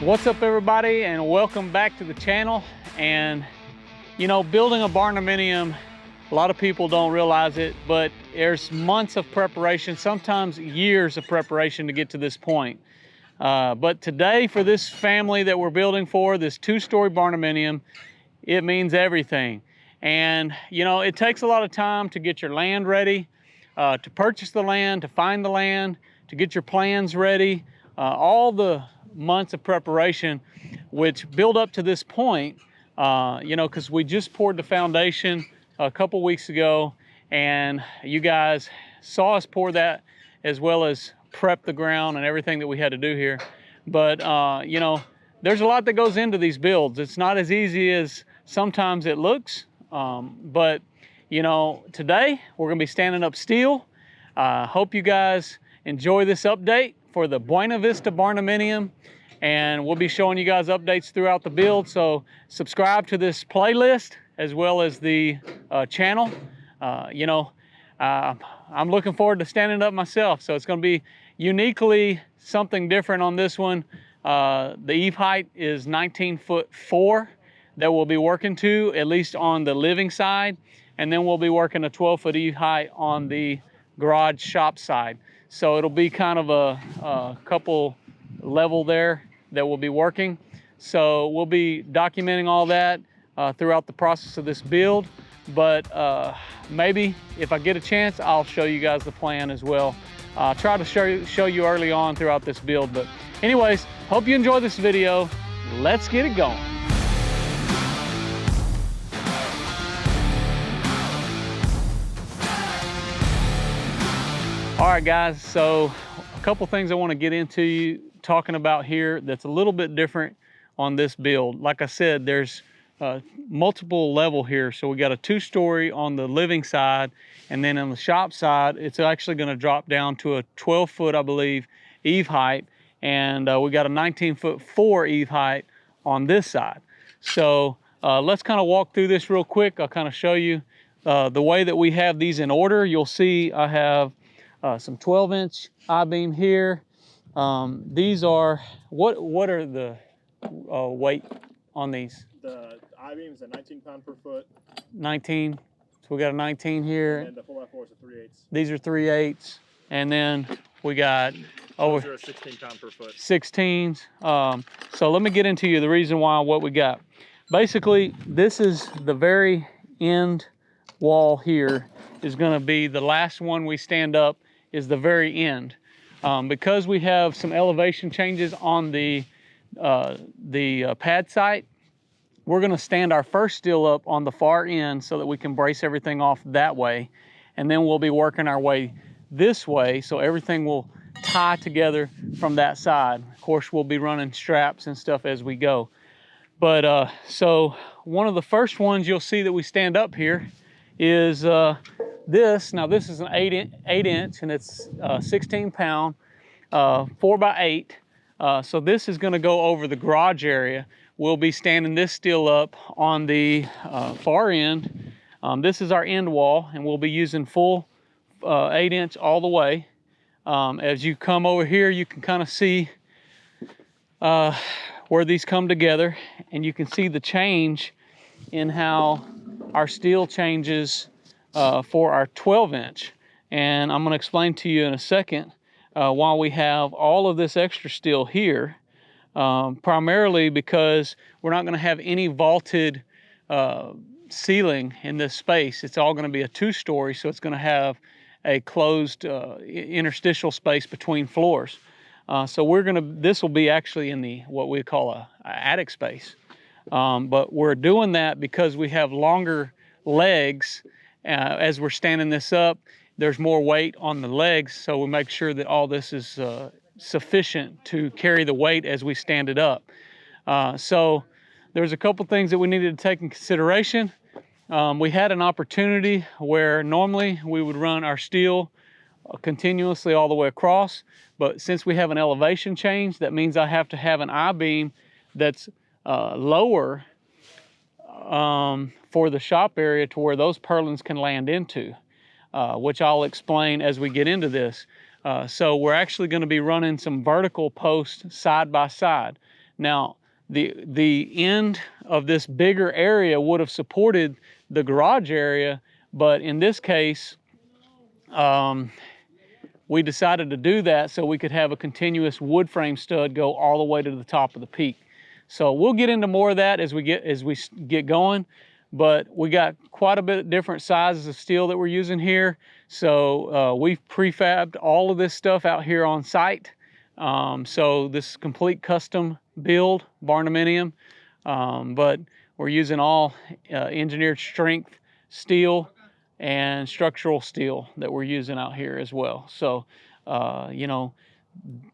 What's up, everybody, and welcome back to the channel. And you know, building a barndominium, a lot of people don't realize it, but there's months of preparation, sometimes years of preparation to get to this point. But today, for this family that we're building for, this two-story barndominium, it means everything. And you know, it takes a lot of time to get your land ready, to purchase the land, to find the land, to get your plans ready, all the months of preparation which build up to this point, you know, because we just poured the foundation a couple weeks ago, and you guys saw us pour that as well as prep the ground and everything that we had to do here. But you know, there's a lot that goes into these builds. It's not as easy as sometimes it looks, but you know, today we're gonna be standing up steel. Hope you guys enjoy this update for the Buena Vista Barndominium, and we'll be showing you guys updates throughout the build. So subscribe to this playlist as well as the channel. You know, I'm looking forward to standing up myself, so it's going to be uniquely something different on this one. The eave height is 19'4" that we'll be working to, at least on the living side, and then we'll be working a 12-foot eave height on the garage shop side. So it'll be kind of a couple level there that we'll be working. So we'll be documenting all that throughout the process of this build. But maybe if I get a chance, I'll show you guys the plan as well. Try to show you early on throughout this build. But anyways, hope you enjoy this video. Let's get it going. All right, guys, so a couple things I want to get into you talking about here that's a little bit different on this build. Like I said, there's multiple level here. So we got a two-story on the living side, and then on the shop side, it's actually going to drop down to a 12-foot, I believe, eave height, and we got a 19'4" eave height on this side. So let's kind of walk through this real quick. I'll kind of show you the way that we have these in order. You'll see I have some 12-inch I-beam here. These are, what are the weight on these? The I-beam is a 19 pound per foot. 19. So we got a 19 here. And the 4x4 is a 3/8. These are 3/8. And then we got over. Those are 16 pound per foot. 16s. So let me get into you the reason why, what we got. Basically, this is the very end wall here is going to be the last one we stand up, is the very end. Because we have some elevation changes on the pad site, we're going to stand our first steel up on the far end so that we can brace everything off that way, and then we'll be working our way this way so everything will tie together from that side. Of course, we'll be running straps and stuff as we go. But so one of the first ones you'll see that we stand up here is this. Now this is an 8 inch, and it's 16 pound, 4x8. So this is going to go over the garage area. We'll be standing this steel up on the far end. This is our end wall, and we'll be using full 8 inch all the way. As you come over here, you can kind of see where these come together, and you can see the change in how our steel changes for our 12 inch. And I'm going to explain to you in a second why we have all of this extra steel here, primarily because we're not going to have any vaulted ceiling in this space. It's all going to be a two-story, so it's going to have a closed interstitial space between floors. So this will be actually in the what we call a attic space. But we're doing that because we have longer legs. As we're standing this up, there's more weight on the legs, so we make sure that all this is sufficient to carry the weight as we stand it up. So there's a couple things that we needed to take in consideration. We had an opportunity where normally we would run our steel continuously all the way across, but since we have an elevation change, that means I have to have an I-beam that's lower for the shop area to where those purlins can land into, which I'll explain as we get into this. So we're actually going to be running some vertical posts side by side. Now, the end of this bigger area would have supported the garage area, but in this case, we decided to do that so we could have a continuous wood frame stud go all the way to the top of the peak. So we'll get into more of that as we get going, but we got quite a bit of different sizes of steel that we're using here. So we've prefabbed all of this stuff out here on site. So this is complete custom build barndominium, but we're using all engineered strength steel and structural steel that we're using out here as well. So, you know,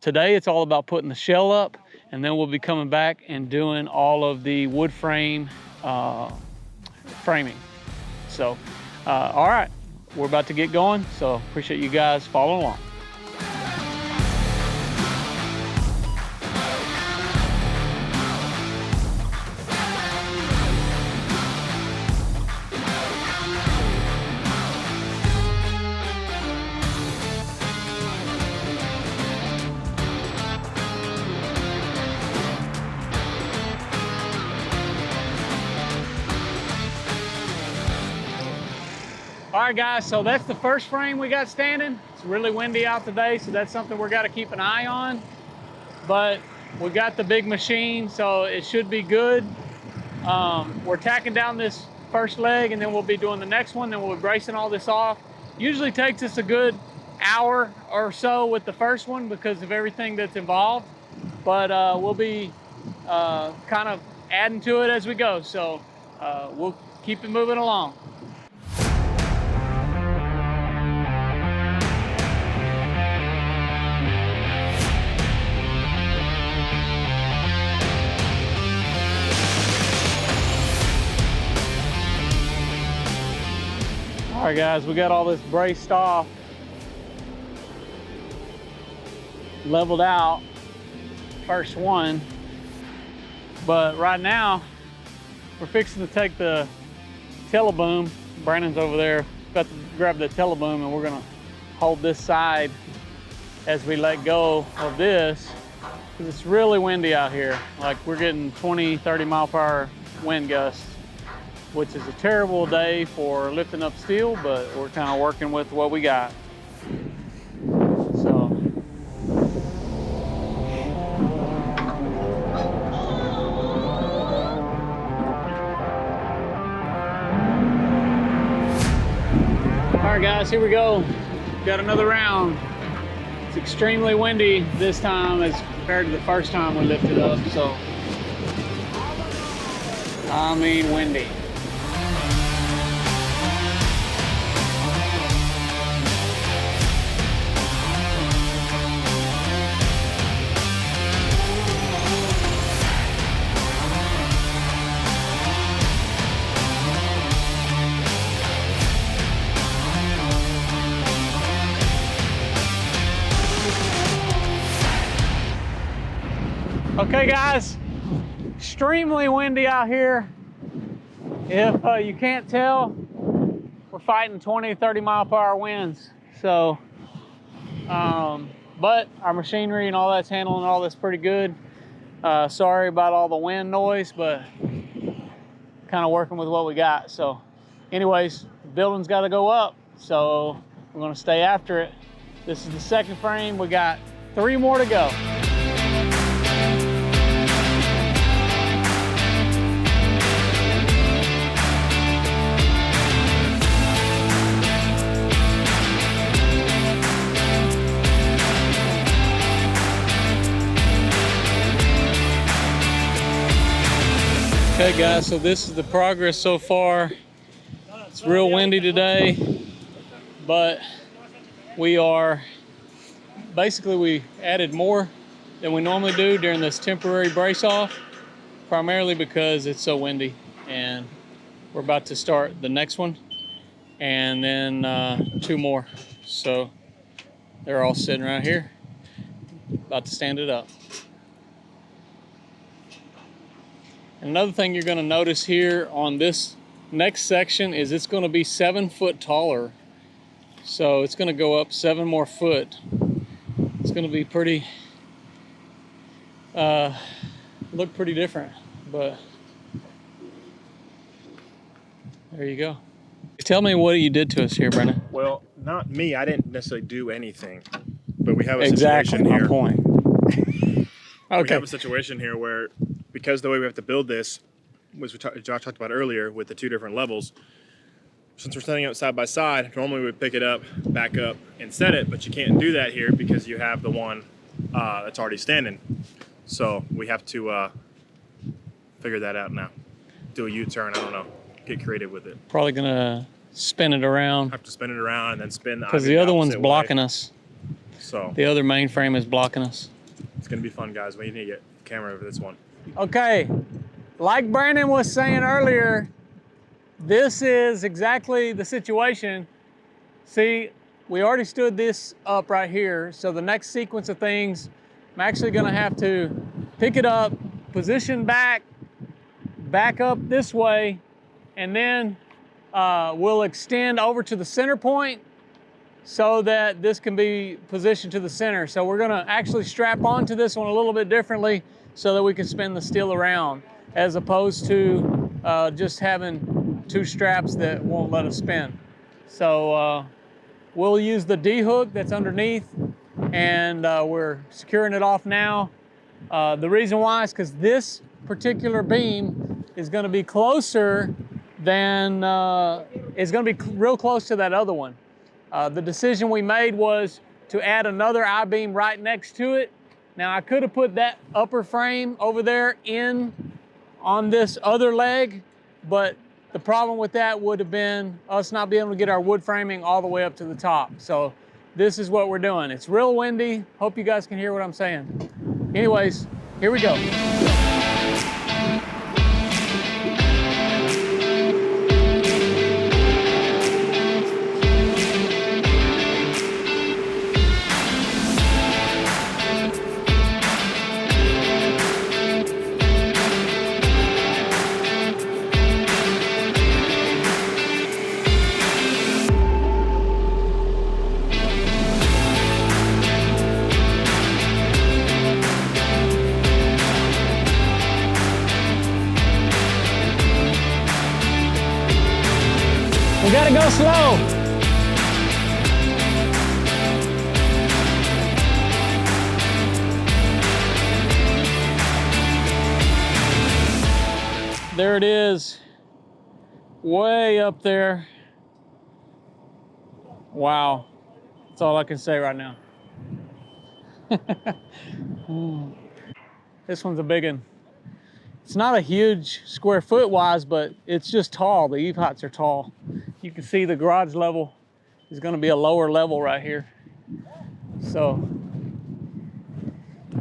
today it's all about putting the shell up, and then we'll be coming back and doing all of the wood frame framing. So, all right, we're about to get going. So appreciate you guys following along. All right, guys, so that's the first frame we got standing. It's really windy out today, so that's something we're got to keep an eye on. But we got the big machine, so it should be good. We're tacking down this first leg, and then we'll be doing the next one, then we'll be bracing all this off. Usually takes us a good hour or so with the first one because of everything that's involved. But we'll be kind of adding to it as we go. So we'll keep it moving along. All right, guys, we got all this braced off, leveled out, first one. But right now, we're fixing to take the teleboom. Brandon's over there, got to grab the teleboom, and we're gonna hold this side as we let go of this, because it's really windy out here. Like, we're getting 20, 30 mile per hour wind gusts, which is a terrible day for lifting up steel, but we're kind of working with what we got. So. All right, guys, here we go. Got another round. It's extremely windy this time as compared to the first time we lifted up, so. I mean, windy. Okay, guys, extremely windy out here. If you can't tell, we're fighting 20, 30 mile per hour winds. So, but our machinery and all that's handling all this pretty good. Sorry about all the wind noise, but kind of working with what we got. So anyways, the building's got to go up, so we're going to stay after it. This is the second frame. We got 3 more to go. Okay, guys, so this is the progress so far. It's real windy today, but we added more than we normally do during this temporary brace off, primarily because it's so windy. And we're about to start the next one and then 2 more. So they're all sitting right here, about to stand it up. Another thing you're going to notice here on this next section is it's going to be 7 foot taller. So it's going to go up 7 more foot. It's going to be pretty look pretty different, but there you go. Tell me what you did to us here, Brendan. Well, not me. I didn't necessarily do anything, but we have a Exactly situation my here. point. We Okay. have a situation here where, because the way we have to build this, was Josh talked about earlier with the two different levels. Since we're setting it side by side, normally we would pick it up, back up, and set it, but you can't do that here because you have the one that's already standing. So we have to figure that out now. Do a U-turn, I don't know. Get creative with it. Probably gonna spin it around. Have to spin it around and then spin the because the other one's blocking us. So the other mainframe is blocking us. It's gonna be fun, guys. We need to get the camera over this one. Okay, like Brandon was saying earlier, this is exactly the situation. See, we already stood this up right here. So the next sequence of things, I'm actually gonna have to pick it up, position back up this way, and then we'll extend over to the center point so that this can be positioned to the center. So we're gonna actually strap onto this one a little bit differently so that we can spin the steel around, as opposed to just having two straps that won't let us spin. So we'll use the D-hook that's underneath, and we're securing it off now. The reason why is because this particular beam is gonna be closer than, is gonna be real close to that other one. The decision we made was to add another I-beam right next to it. Now I could have put that upper frame over there in on this other leg, but the problem with that would have been us not being able to get our wood framing all the way up to the top. So this is what we're doing. It's real windy. Hope you guys can hear what I'm saying. Anyways, here we go. We gotta go slow. There it is, way up there. Wow, that's all I can say right now. This one's a big one. It's not a huge square foot wise, but it's just tall. The eave heights are tall. You can see the garage level is going to be a lower level right here. So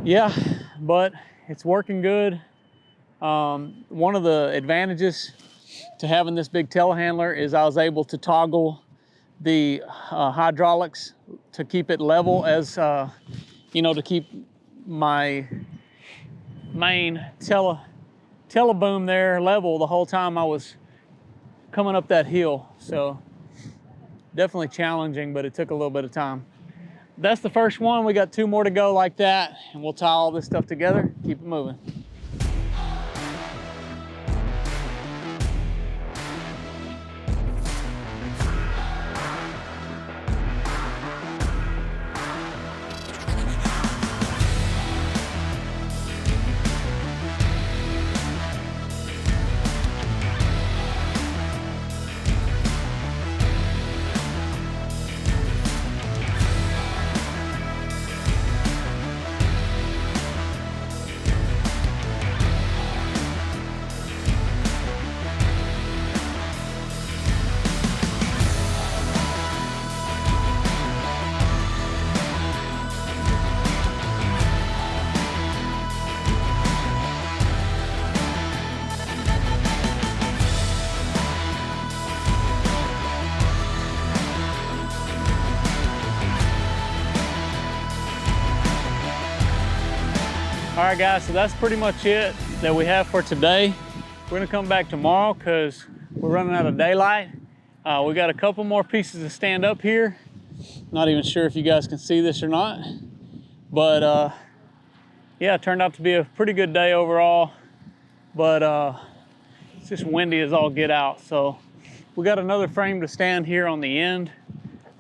yeah, but it's working good. One of the advantages to having this big telehandler is I was able to toggle the hydraulics to keep it level, as you know, to keep my main teleboom there level the whole time I was coming up that hill. So definitely challenging, but it took a little bit of time. That's the first one. We got two more to go like that, and we'll tie all this stuff together, keep it moving. All right, guys, so that's pretty much it that we have for today. We're gonna come back tomorrow because we're running out of daylight. We got a couple more pieces to stand up here. Not even sure if you guys can see this or not, but yeah, it turned out to be a pretty good day overall, but it's just windy as all get out. So we got another frame to stand here on the end,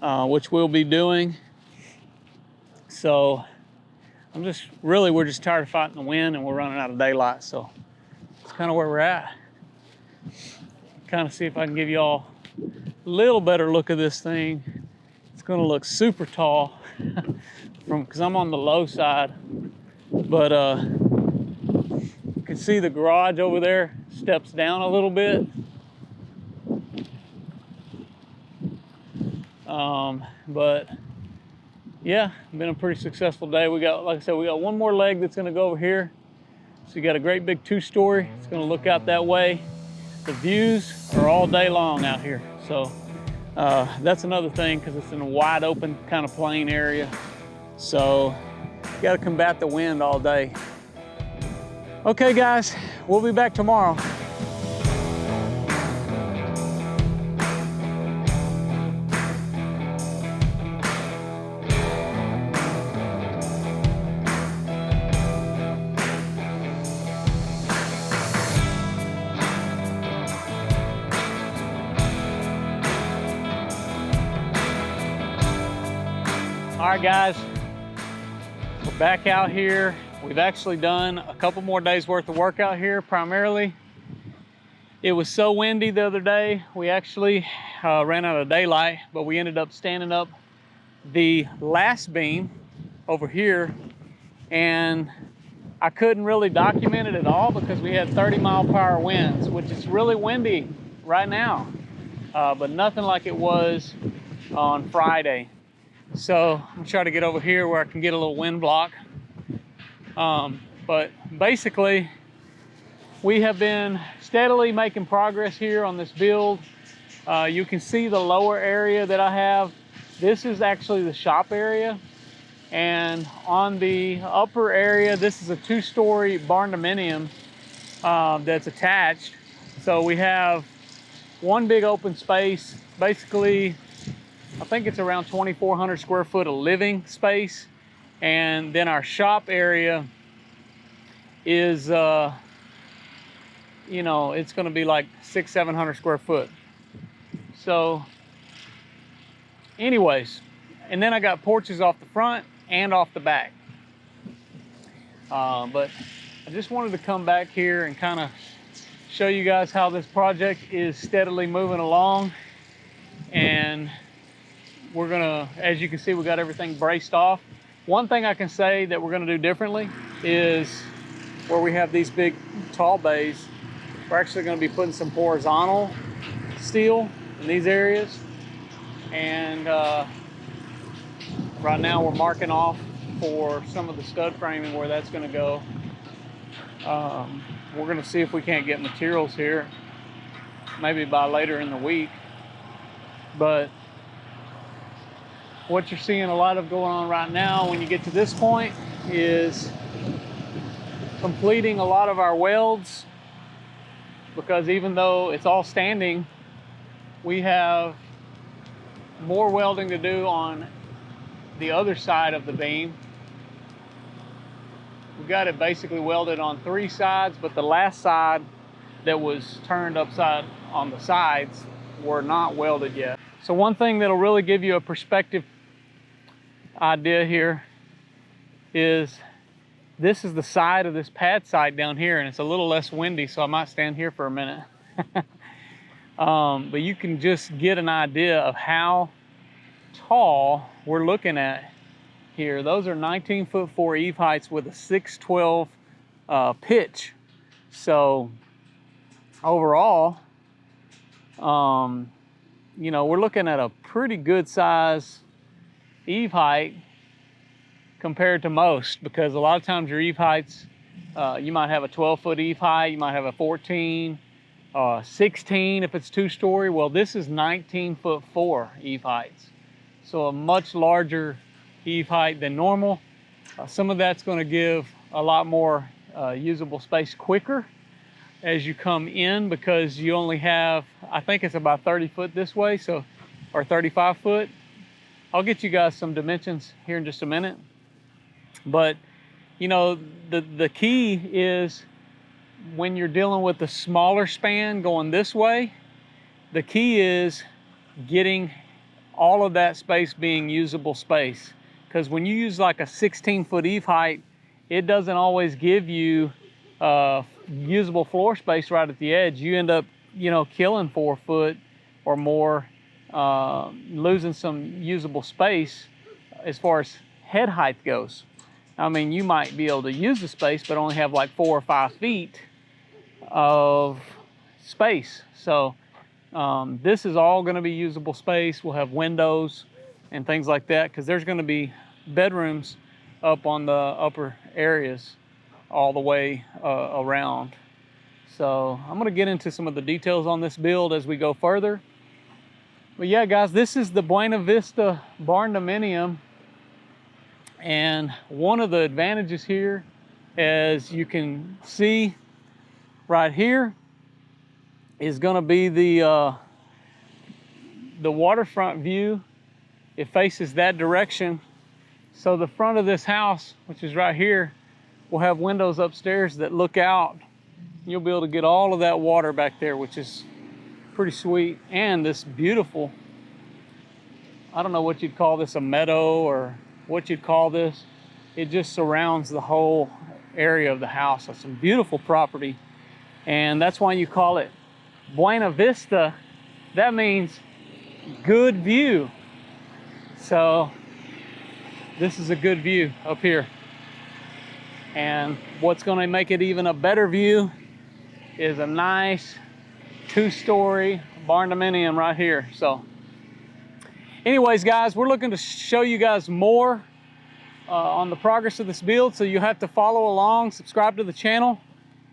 which we'll be doing. So we're just tired of fighting the wind, and we're running out of daylight. So it's kind of where we're at. Kind of see if I can give you all a little better look of this thing. It's going to look super tall because I'm on the low side, but you can see the garage over there steps down a little bit. But yeah, been a pretty successful day. We got, like I said, we got one more leg that's going to go over here. So you got a great big 2-story. It's going to look out that way. The views are all day long out here. So that's another thing, because it's in a wide open kind of plain area. So you got to combat the wind all day. Okay guys, we'll be back tomorrow. All right guys, we're back out here. We've actually done a couple more days worth of work out here. Primarily, it was so windy the other day, we actually ran out of daylight, but we ended up standing up the last beam over here, and I couldn't really document it at all because we had 30-mile-per-hour winds, which is really windy right now, but nothing like it was on Friday. So I'm gonna try to get over here where I can get a little wind block. But basically, we have been steadily making progress here on this build. You can see the lower area that I have. This is actually the shop area. And on the upper area, this is a 2-story barndominium that's attached. So we have one big open space, basically, I think it's around 2,400 square foot of living space. And then our shop area is, you know, it's gonna be like 600-700 square foot. So anyways, and then I got porches off the front and off the back. But I just wanted to come back here and kind of show you guys how this project is steadily moving along. And we're gonna, as you can see, we got everything braced off. One thing I can say that we're gonna do differently is where we have these big tall bays, we're actually gonna be putting some horizontal steel in these areas. And right now we're marking off for some of the stud framing where that's gonna go. We're gonna see if we can't get materials here, maybe by later in the week. But what you're seeing a lot of going on right now when you get to this point is completing a lot of our welds, because even though it's all standing, we have more welding to do on the other side of the beam. We got it basically welded on 3 sides, but the last side that was turned upside on the sides were not welded yet. So one thing that'll really give you a perspective idea here is this is the side of this pad site down here, and it's a little less windy, so I might stand here for a minute. But you can just get an idea of how tall we're looking at here. Those are 19'4" eave heights with a 612 pitch. So overall, you know, we're looking at a pretty good size eave height compared to most, because a lot of times your eave heights, you might have a 12-foot eave height, you might have a 14, 16 if it's 2-story. Well, this is 19'4" eave heights. So a much larger eave height than normal. Some of that's going to give a lot more usable space quicker as you come in, because you only have, I think it's about 30 foot this way, so, or 35 foot. I'll get you guys some dimensions here in just a minute. But you know, the key is when you're dealing with the smaller span going this way, the key is getting all of that space being usable space. Because when you use like a 16-foot eave height, it doesn't always give you usable floor space right at the edge. You end up, you know, killing 4 foot or more, losing some usable space as far as head height goes. I mean, you might be able to use the space, but only have like 4 or 5 feet of space. So this is all going to be usable space. We'll have windows and things like that, because there's going to be bedrooms up on the upper areas all the way around. So I'm going to get into some of the details on this build as we go further. But yeah, guys, this is the Buena Vista Barndominium. And one of the advantages here, as you can see right here, is going to be the waterfront view. It faces that direction. So the front of this house, which is right here, will have windows upstairs that look out. You'll be able to get all of that water back there, which is pretty sweet. And this beautiful, I don't know what you'd call this, a meadow or what you'd call this. It just surrounds the whole area of the house. That's some beautiful property. And that's why you call it Buena Vista. That means good view. So this is a good view up here. And what's going to make it even a better view is a nice 2-story barndominium right here. So anyways, guys, we're looking to show you guys more on the progress of this build. So you have to follow along, subscribe to the channel,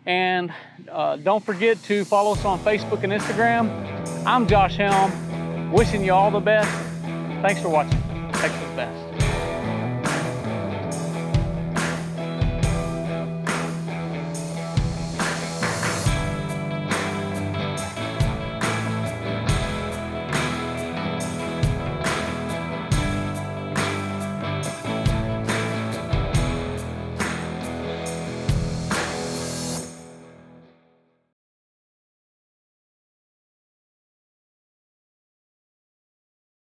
and don't forget to follow us on Facebook and Instagram. I'm Josh Helm, wishing you all the best. Thanks for watching. Thanks for the best.